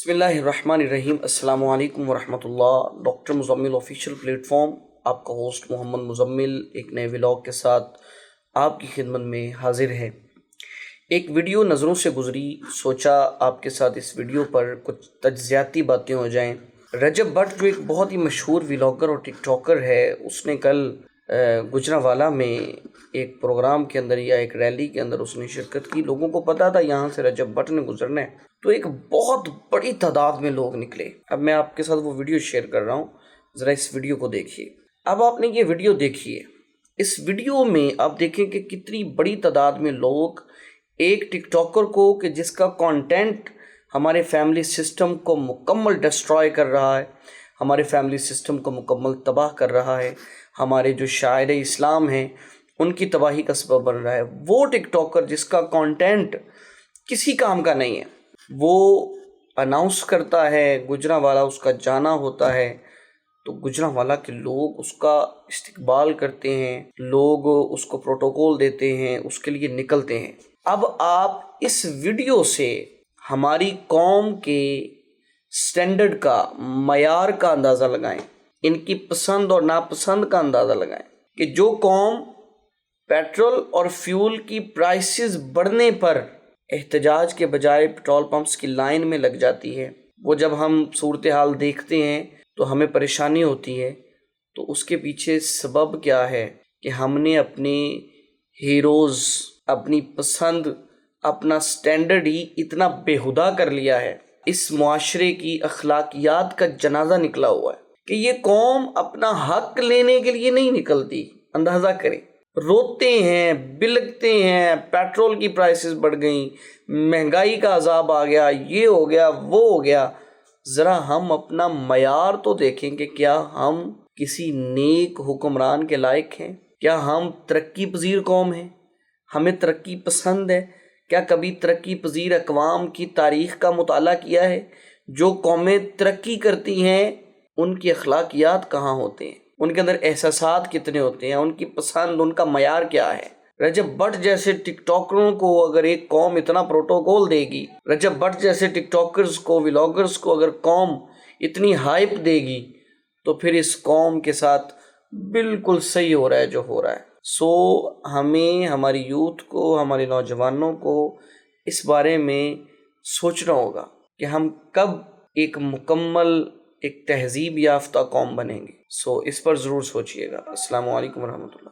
بسم اللہ الرحمن الرحیم۔ السلام علیکم ورحمۃ اللہ۔ Doctor Muzammil official platform, آپ کا ہوسٹ محمد مزمل ایک نئے ولاگ کے ساتھ آپ کی خدمت میں حاضر ہے۔ ایک ویڈیو نظروں سے گزری، سوچا آپ کے ساتھ اس ویڈیو پر کچھ تجزیاتی باتیں ہو جائیں۔ رجب بٹ جو ایک بہت ہی مشہور ولاگر اور ٹک ٹاکر ہے، اس نے کل گجرانوالہ میں ایک پروگرام کے اندر یا ایک ریلی کے اندر اس نے شرکت کی۔ لوگوں کو پتا تھا یہاں سے رجب بٹ نے گزرنا ہے، تو ایک بہت بڑی تعداد میں لوگ نکلے۔ اب میں آپ کے ساتھ وہ ویڈیو شیئر کر رہا ہوں، ذرا اس ویڈیو کو دیکھیے۔ اب آپ نے یہ ویڈیو دیکھیے، اس ویڈیو میں آپ دیکھیں کہ کتنی بڑی تعداد میں لوگ ایک ٹک ٹاکر کو، کہ جس کا کانٹینٹ ہمارے فیملی سسٹم کو مکمل ڈسٹرائے کر رہا ہے، ہمارے فیملی سسٹم کو مکمل تباہ کر رہا ہے، ہمارے جو شاعر اسلام ہیں ان کی تباہی کا سبب بن رہا ہے، وہ ٹک ٹاکر جس کا کانٹینٹ کسی کام کا نہیں ہے، وہ اناؤنس کرتا ہے گجرانوالہ اس کا جانا ہوتا ہے، تو گجرانوالہ کے لوگ اس کا استقبال کرتے ہیں، لوگ اس کو پروٹوکول دیتے ہیں، اس کے لیے نکلتے ہیں۔ اب آپ اس ویڈیو سے ہماری قوم کے سٹینڈرڈ کا، معیار کا اندازہ لگائیں، ان کی پسند اور ناپسند کا اندازہ لگائیں، کہ جو قوم پیٹرول اور فیول کی پرائسز بڑھنے پر احتجاج کے بجائے پٹرول پمپس کی لائن میں لگ جاتی ہے، وہ جب ہم صورتحال دیکھتے ہیں تو ہمیں پریشانی ہوتی ہے، تو اس کے پیچھے سبب کیا ہے کہ ہم نے اپنے ہیروز، اپنی پسند، اپنا سٹینڈرڈ ہی اتنا بےہودہ کر لیا ہے۔ اس معاشرے کی اخلاقیات کا جنازہ نکلا ہوا ہے کہ یہ قوم اپنا حق لینے کے لیے نہیں نکلتی۔ اندازہ کریں، روتے ہیں، بلکتے ہیں، پیٹرول کی پرائسز بڑھ گئیں، مہنگائی کا عذاب آ گیا، یہ ہو گیا، وہ ہو گیا۔ ذرا ہم اپنا معیار تو دیکھیں کہ کیا ہم کسی نیک حکمران کے لائق ہیں؟ کیا ہم ترقی پذیر قوم ہیں؟ ہمیں ترقی پسند ہے؟ کیا کبھی ترقی پذیر اقوام کی تاریخ کا مطالعہ کیا ہے؟ جو قومیں ترقی کرتی ہیں ان کی اخلاقیات کہاں ہوتے ہیں؟ ان کے اندر احساسات کتنے ہوتے ہیں؟ ان کی پسند، ان کا معیار کیا ہے؟ رجب بٹ جیسے ٹک ٹاکروں کو اگر ایک قوم اتنا پروٹوکول دے گی، رجب بٹ جیسے ٹک ٹاکرز کو، ولاگرز کو اگر قوم اتنی ہائپ دے گی، تو پھر اس قوم کے ساتھ بالکل صحیح ہو رہا ہے جو ہو رہا ہے۔ ہمیں، ہماری یوتھ کو، ہمارے نوجوانوں کو اس بارے میں سوچنا ہوگا کہ ہم کب ایک مکمل، ایک تہذیب یافتہ قوم بنیں گے۔ اس پر ضرور سوچئے گا۔ السلام علیکم ورحمۃ اللہ۔